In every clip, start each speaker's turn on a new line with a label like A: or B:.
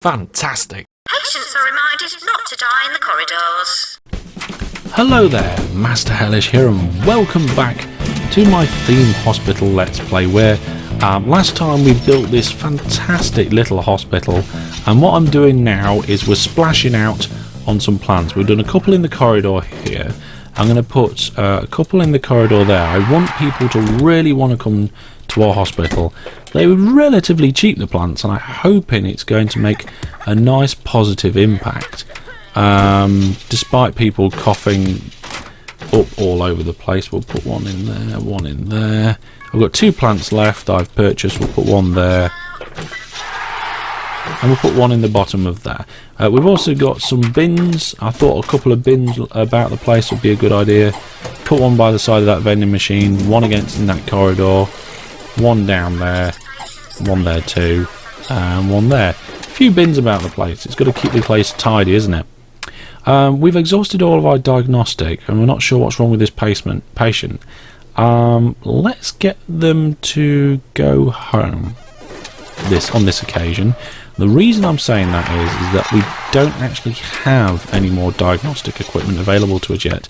A: Fantastic.
B: Patients are reminded not to die in the corridors.
A: Hello there, Master Hellish here, and welcome back to my theme hospital let's play, where last time we built this fantastic little hospital, and what I'm doing now is we're splashing out on some plants. We've done a couple in the corridor here. I'm going to put a couple in the corridor there. I want people to really want to come to our hospital. They were relatively cheap, the plants, and I'm hoping it's going to make a nice positive impact. Despite people coughing up all over the place, we'll put one in there, one in there. I've got 2 plants left I've purchased. We'll put one there, and we'll put one in the bottom of there. We've also got some bins. I thought a couple of bins about the place would be a good idea. Put one by the side of that vending machine, one against in that corridor, one down there, one there too, and one there. A few bins about the place. It's got to keep the place tidy, isn't it? We've exhausted all of our diagnostic, and we're not sure what's wrong with this patient. Let's get them to go home on this occasion. The reason I'm saying that is that we don't actually have any more diagnostic equipment available to us yet,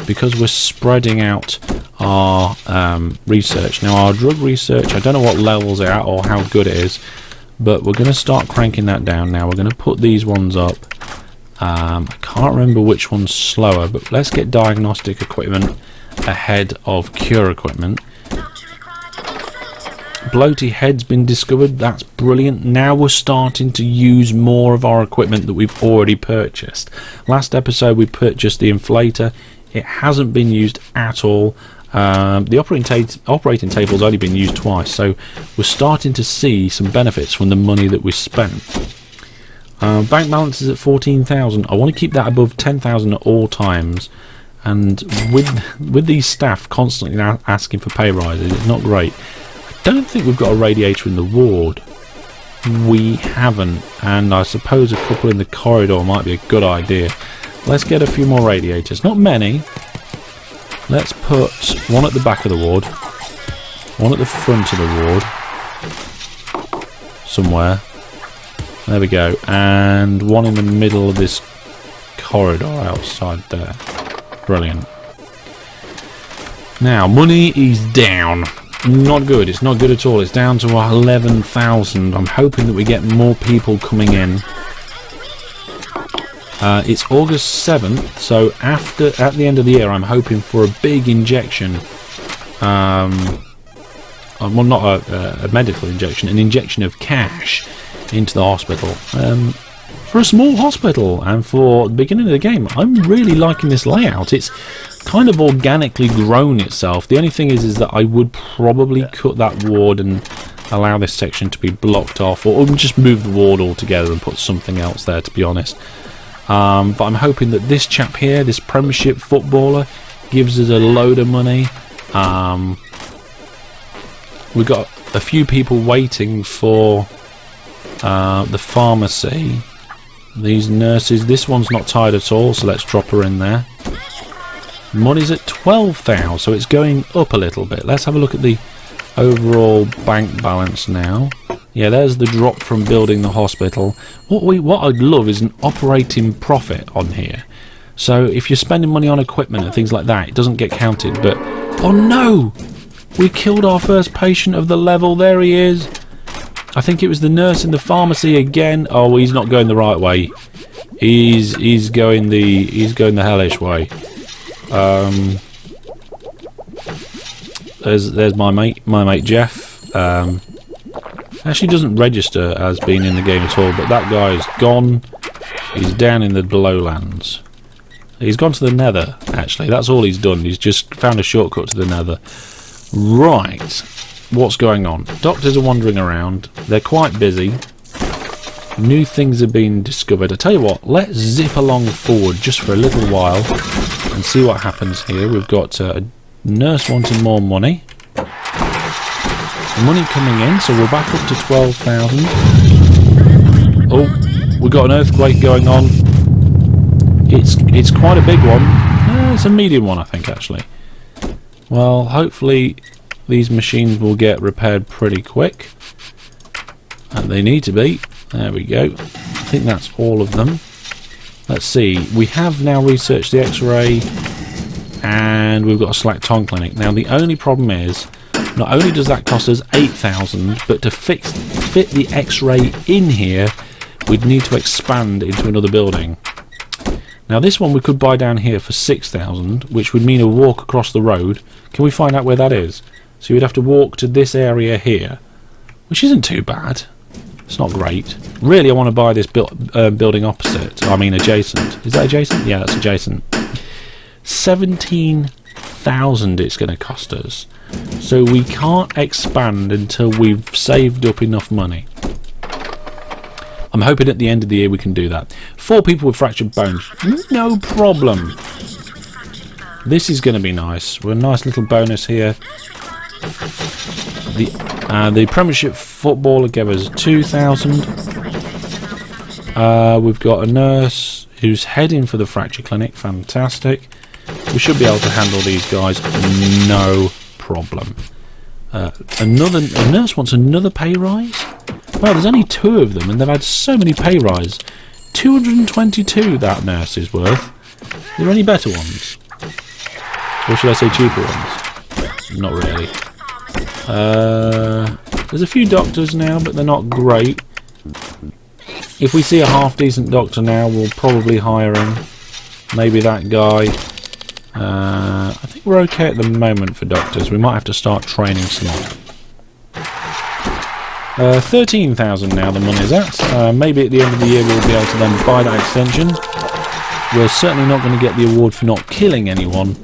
A: because we're spreading out our research. Now, our drug research, I don't know what levels it at or how good it is, but we're going to start cranking that down now. We're going to put these ones up. I can't remember which one's slower, but let's get diagnostic equipment ahead of cure equipment. Bloaty head's been discovered. That's brilliant. Now we're starting to use more of our equipment that we've already purchased. Last episode we purchased the inflator. It hasn't been used at all. The operating table's only been used twice, so we're starting to see some benefits from the money that we spent. Bank balance is at 14,000. I want to keep that above 10,000 at all times, and with these staff constantly asking for pay rises, it's not great. I don't think we've got a radiator in the ward. We haven't, and I suppose a couple in the corridor might be a good idea. Let's get a few more radiators. Not many. Let's put one at the back of the ward, one at the front of the ward, somewhere. There we go, and one in the middle of this corridor outside there. Brilliant. Now, money is down. Not good. It's not good at all. It's down to 11,000. I'm hoping that we get more people coming in. It's August 7th, so at the end of the year, I'm hoping for a big injection. Well, not a medical injection, an injection of cash into the hospital. For a small hospital, and for the beginning of the game, I'm really liking this layout. It's kind of organically grown itself. The only thing is that I would probably cut that ward and allow this section to be blocked off, or just move the ward altogether and put something else there, to be honest. But I'm hoping that this chap here, this Premiership footballer, gives us a load of money. We've got a few people waiting for the pharmacy. These nurses, this one's not tied at all, so let's drop her in there. Money's at 12,000, so it's going up a little bit. Let's have a look at the overall bank balance now. Yeah, there's the drop from building the hospital. What I'd love is an operating profit on here. So if you're spending money on equipment and things like that, it doesn't get counted. But oh no, we killed our first patient of the level. There he is. I think it was the nurse in the pharmacy again. Oh, he's not going the right way. He's going the hellish way. There's my mate Jeff. Actually doesn't register as being in the game at all, but that guy's gone. He's down in the lowlands. He's gone to the nether, actually. That's all he's done. He's just found a shortcut to the nether. Right. What's going on? Doctors are wandering around. They're quite busy. New things are being discovered. I tell you what, let's zip along forward just for a little while and see what happens here. We've got a nurse wanting more money. Money coming in, so we're back up to 12,000. Oh, we've got an earthquake going on. It's quite a big one. It's a medium one, I think, actually. Well, hopefully these machines will get repaired pretty quick. And they need to be. There we go. I think that's all of them. Let's see. We have now researched the X-ray, and we've got a select tongue clinic. Now the only problem is, not only does that cost us 8,000, but to fit the X-ray in here, we'd need to expand into another building. Now this one we could buy down here for 6,000, which would mean a walk across the road. Can we find out where that is? So you'd have to walk to this area here, which isn't too bad. It's not great. Really, I want to buy this building opposite. I mean adjacent. Is that adjacent? Yeah, that's adjacent. 17,000 it's going to cost us. So we can't expand until we've saved up enough money. I'm hoping at the end of the year we can do that. 4 people with fractured bones. No problem. This is going to be nice. We're a nice little bonus here. The Premiership footballer gave us 2,000. We've got a nurse who's heading for the fracture clinic. Fantastic. We should be able to handle these guys no problem. A nurse wants another pay rise? Well, there's only 2 of them and they've had so many pay rise. 222 that nurse is worth. Are there any better ones? Or should I say cheaper ones? Not really. There's a few doctors now, but they're not great. If we see a half decent doctor now, we'll probably hire him. Maybe that guy. I think we're okay at the moment for doctors. We might have to start training some more. 13,000 now the money's at. Maybe at the end of the year we'll be able to then buy that extension. We're certainly not going to get the award for not killing anyone.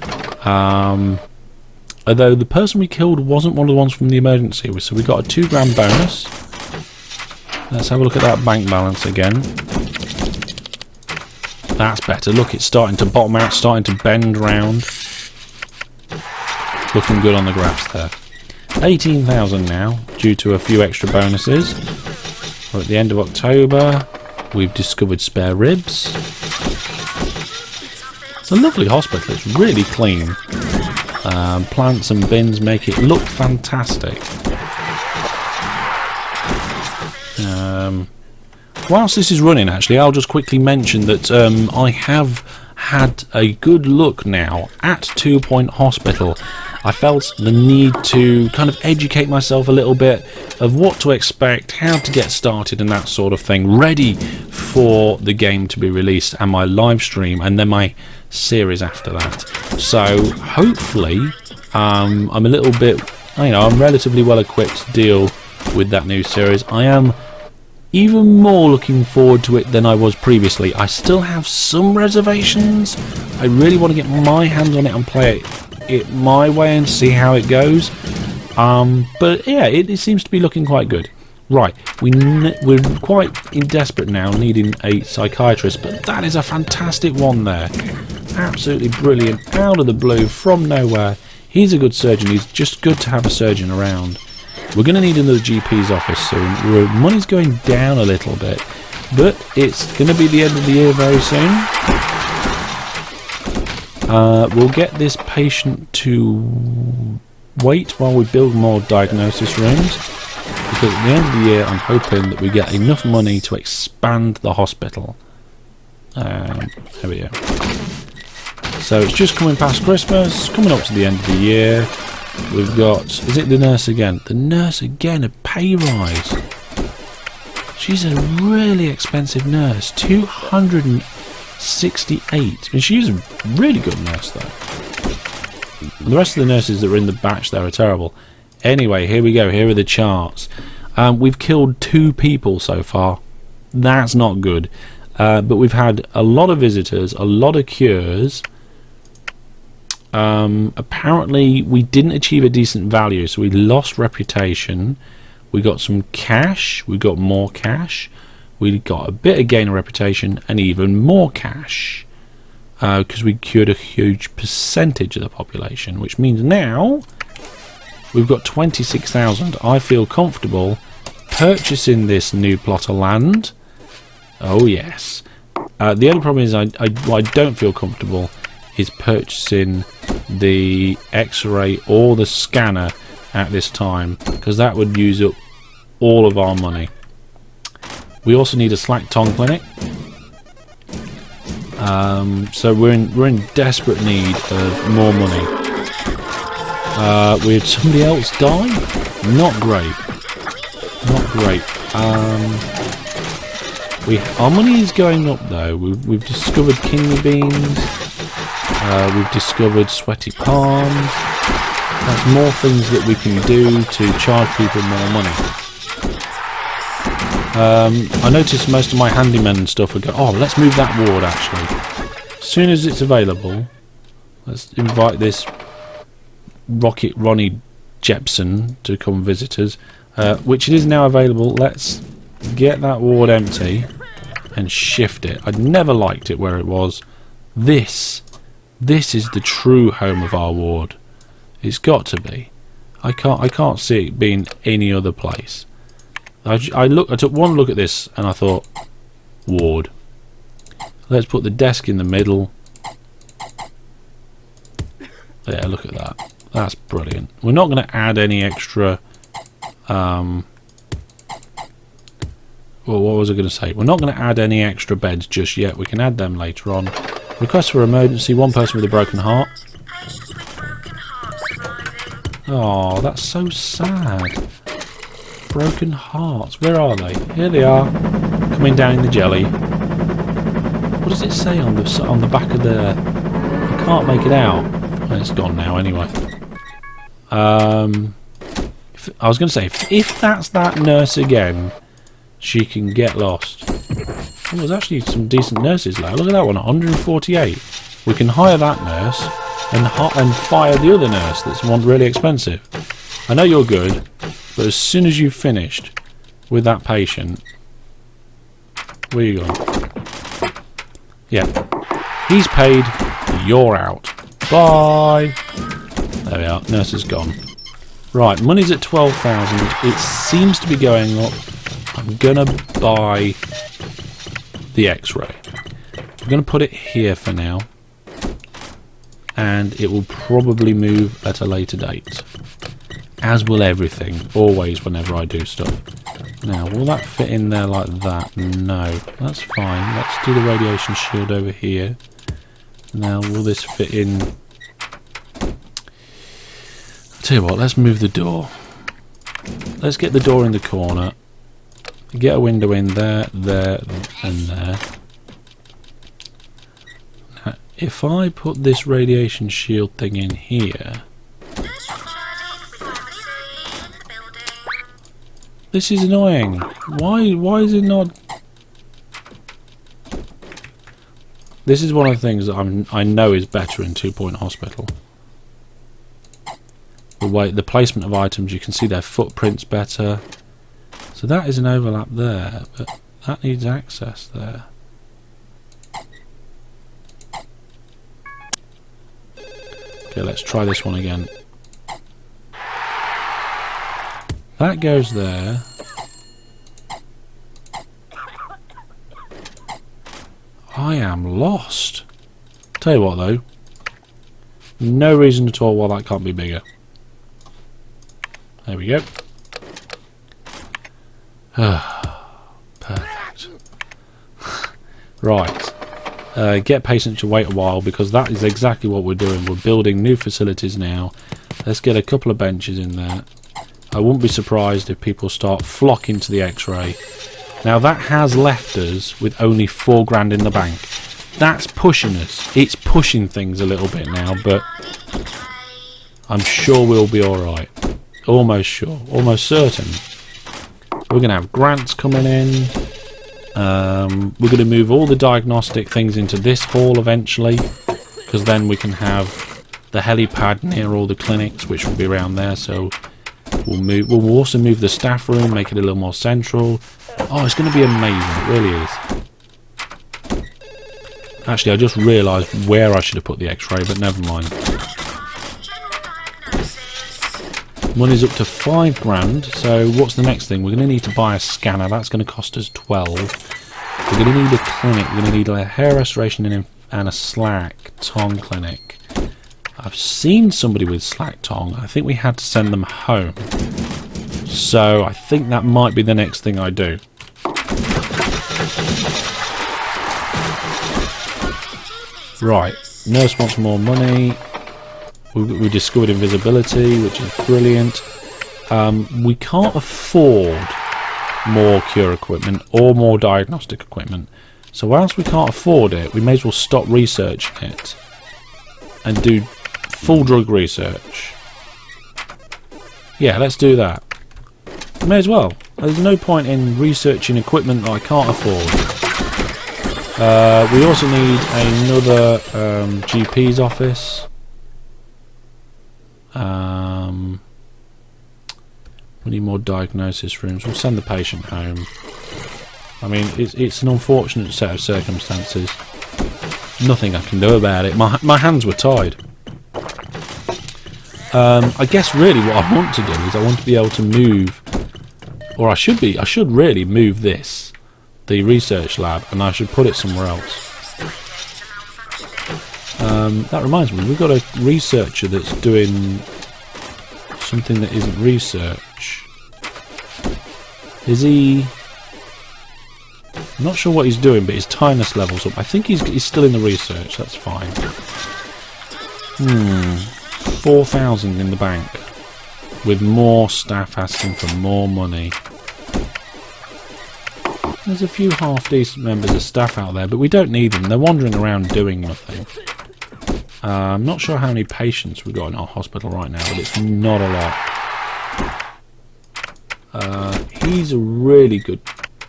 A: Although the person we killed wasn't one of the ones from the emergency, so we got a 2 grand bonus. Let's have a look at that bank balance again. That's better. Look, it's starting to bottom out, starting to bend round. Looking good on the graphs there. 18,000 now, due to a few extra bonuses. We're at the end of October. We've discovered spare ribs. It's a lovely hospital. It's really clean. Plants and bins make it look fantastic. Whilst this is running, actually, I'll just quickly mention that I have had a good look now at 2 Point Hospital. I felt the need to kind of educate myself a little bit of what to expect, how to get started and that sort of thing, ready for the game to be released and my live stream and then my series after that. So hopefully I'm a little bit, I'm relatively well equipped to deal with that new series. I am even more looking forward to it than I was previously. I still have some reservations. I really want to get my hands on it and play it my way and see how it goes. But yeah, it seems to be looking quite good. Right, we're quite desperate now, needing a psychiatrist, but that is a fantastic one there. Absolutely brilliant, out of the blue, from nowhere. He's a good surgeon. He's just good to have a surgeon around. We're going to need another GP's office soon. Money's going down a little bit, but it's going to be the end of the year very soon. We'll get this patient to wait while we build more diagnosis rooms, because at the end of the year I'm hoping that we get enough money to expand the hospital. There we go. So it's just coming past Christmas, coming up to the end of the year. We've got, is it the nurse again? The nurse again, a pay rise. She's a really expensive nurse, 268. And she's a really good nurse though. The rest of the nurses that are in the batch there are terrible. Anyway, here we go, here are the charts. We've killed 2 people so far. That's not good. But we've had a lot of visitors, a lot of cures. Apparently we didn't achieve a decent value, so we lost reputation. We got some cash, we got more cash, we got a bit of gain of reputation and even more cash, because we cured a huge percentage of the population, which means now we've got 26,000. I feel comfortable purchasing this new plot of land. Oh yes. The only problem is I don't feel comfortable is purchasing the X-ray or the scanner at this time, because that would use up all of our money. We also need a slack tongue clinic. So we're in desperate need of more money. We had somebody else die. Not great. Not great. Our money is going up though. We've discovered kidney beans. We've discovered sweaty palms. That's more things that we can do to charge people more money. I noticed most of my handymen and stuff would go, oh, let's move that ward actually. As soon as it's available, let's invite this Rocket Ronnie Jepson to come visit us, which it is now available. Let's get that ward empty and shift it. I'd never liked it where it was. This is the true home of our ward. It's got to be. I can't see it being any other place. I took one look at this and I thought, ward. Let's put the desk in the middle. Yeah, look at that. That's brilliant. We're not going to add any extra. Well, what was I going to say? We're not going to add any extra beds just yet. We can add them later on. Request for emergency. One person with a broken heart. Oh, that's so sad. Broken hearts. Where are they? Here they are. Coming down in the jelly. What does it say on the back of the? I can't make it out. Oh, it's gone now anyway. I was going to say, if that's that nurse again, she can get lost. Oh, there's actually some decent nurses there. Look at that one, 148. We can hire that nurse and fire the other nurse that's one really expensive. I know you're good, but as soon as you've finished with that patient, where are you going? Yeah, he's paid. You're out. Bye. There we are. Nurse is gone. Right, money's at 12,000. It seems to be going up. I'm gonna buy the X-ray. I'm gonna put it here for now, and it will probably move at a later date. As will everything, always whenever I do stuff. Now, will that fit in there like that? No, that's fine. Let's do the radiation shield over here. Now, will this fit in? I'll tell you what, let's move the door. Let's get the door in the corner. Get a window in there, there, and there. Now, if I put this radiation shield thing in here... This is annoying. Why is it not... This is one of the things that I know is better in 2 Point Hospital. The placement of items, you can see their footprints better. So that is an overlap there, but that needs access there. Okay, let's try this one again. That goes there. I am lost. Tell you what though, no reason at all why that can't be bigger. There we go. Perfect. Right. Get patients to wait a while, because that is exactly what we're doing. We're building new facilities now. Let's get a couple of benches in there. I wouldn't be surprised if people start flocking to the X-ray. Now that has left us with only 4 grand in the bank. That's pushing us. It's pushing things a little bit now, but I'm sure we'll be alright. Almost sure. Almost certain. We're going to have grants coming in. We're going to move all the diagnostic things into this hall eventually, because then we can have the helipad near all the clinics, which will be around there. So we'll also move the staff room, make it a little more central. Oh, it's going to be amazing. It really is. Actually, I just realised where I should have put the X-ray, but never mind. Money's up to 5 grand, so what's the next thing? We're going to need to buy a scanner. That's going to cost us 12. We're going to need a clinic. We're going to need a hair restoration and a slack tongue clinic. I've seen somebody with slack tongue. I think we had to send them home. So I think that might be the next thing I do. Right, nurse wants more money. We discovered invisibility, which is brilliant. We can't afford more cure equipment or more diagnostic equipment. So whilst we can't afford it, we may as well stop researching it and do full drug research. Yeah, let's do that. May as well. There's no point in researching equipment that I can't afford. We also need another GP's office. We need more diagnosis rooms. We'll send the patient home. I mean, it's an unfortunate set of circumstances. Nothing I can do about it. My hands were tied. I guess really what I want to do is I want to be able to move, or I should really move this, the research lab, and I should put it somewhere else. That reminds me, we've got a researcher that's doing something that isn't research. Is he... I'm not sure what he's doing, but his tiredness level's up. I think he's still in the research, that's fine. 4,000 in the bank, with more staff asking for more money. There's a few half-decent members of staff out there, but we don't need them. They're wandering around doing nothing. I'm not sure how many patients we've got in our hospital right now, but it's not a lot. He's a really good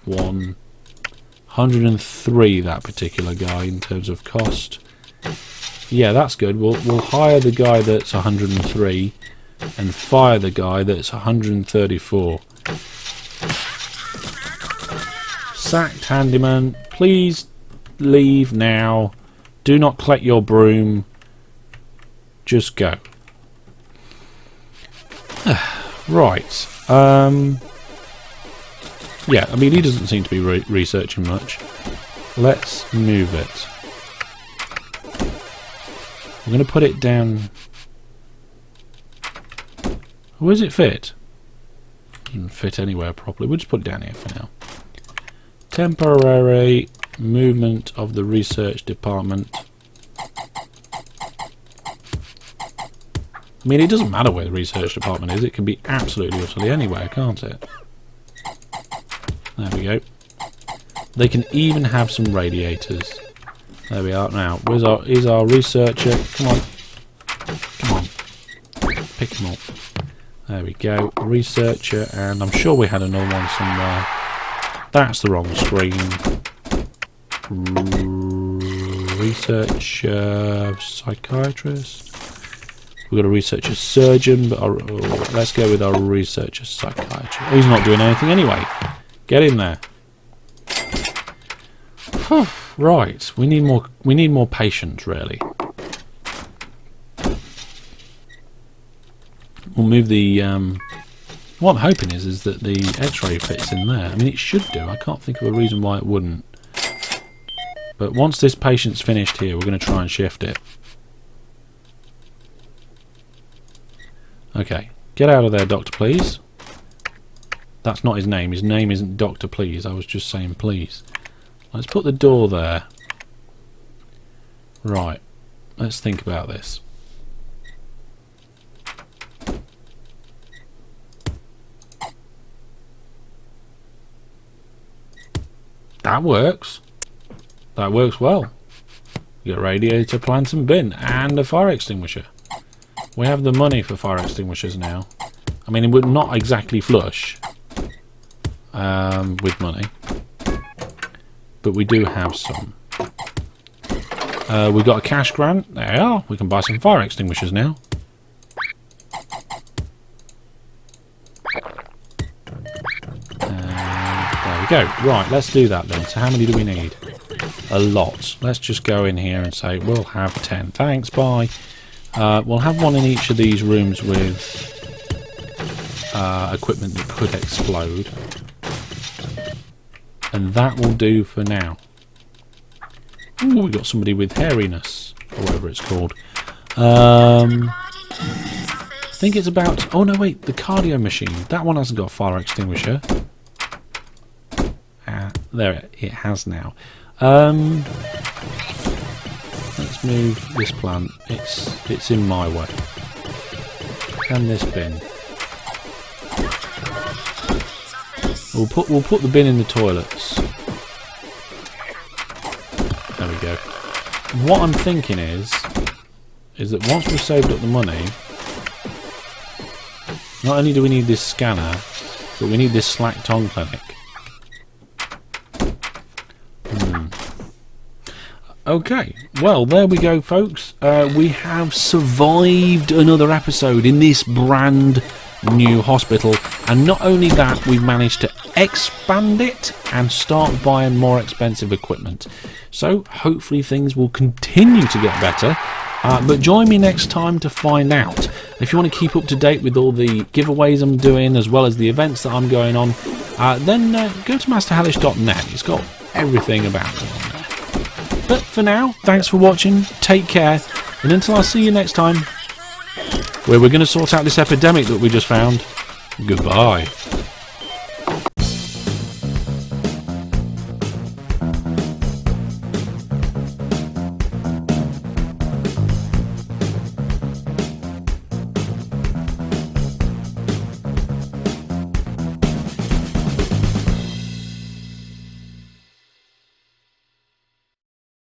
A: one. 103, that particular guy, in terms of cost. Yeah, that's good. We'll hire the guy that's 103 and fire the guy that's 134. Sacked handyman, please leave now. Do not collect your broom. Just go. Right. Yeah, I mean, he doesn't seem to be researching much. Let's move it. I'm going to put it down. Where does it fit? Doesn't fit anywhere properly. We'll just put it down here for now. Temporary movement of the research department. I mean, it doesn't matter where the research department is. It can be absolutely, utterly anywhere, can't it? There we go. They can even have some radiators. There we are. Now, here's our researcher. Come on. Come on. Pick him up. There we go. Researcher, and I'm sure we had another one somewhere. That's the wrong screen. Researcher, psychiatrist. We've got a researcher surgeon, but let's go with our researcher psychiatrist. He's not doing anything anyway. Get in there. Right, we need more patients, really. We'll move the what I'm hoping is that the X-ray fits in there. I mean, it should do. I can't think of a reason why it wouldn't. But once this patient's finished here, we're going to try and shift it. Okay, get out of there, Doctor, please. That's not his name. His name isn't Doctor, please. I was just saying please. Let's put the door there. Right. Let's think about this. That works. That works well. You get a radiator, plant and bin, and a fire extinguisher. We have the money for fire extinguishers now. I mean, we're not exactly flush with money, but we do have some. We've got a cash grant. There we are. We can buy some fire extinguishers now. There we go. Right, let's do that then. So how many do we need? A lot. Let's just go in here and say we'll have 10. Thanks, bye. We'll have one in each of these rooms with equipment that could explode. And that will do for now. Ooh, we've got somebody with hairiness, or whatever it's called. I think it's about... Oh, no, wait. The cardio machine. That one hasn't got a fire extinguisher. There, it has now. Let's move this plant. It's in my way. And this bin. We'll put the bin in the toilets. There we go. What I'm thinking is that once we've saved up the money, not only do we need this scanner, but we need this slack tongue clinic. Okay, well, there we go, folks. We have survived another episode in this brand new hospital, and not only that, we've managed to expand it and start buying more expensive equipment. So hopefully things will continue to get better. But join me next time to find out. If you want to keep up to date with all the giveaways I'm doing, as well as the events that I'm going on, then go to masterhellish.net. It's got everything about it on there. But for now, thanks for watching, take care, and until I see you next time, where we're going to sort out this epidemic that we just found, goodbye.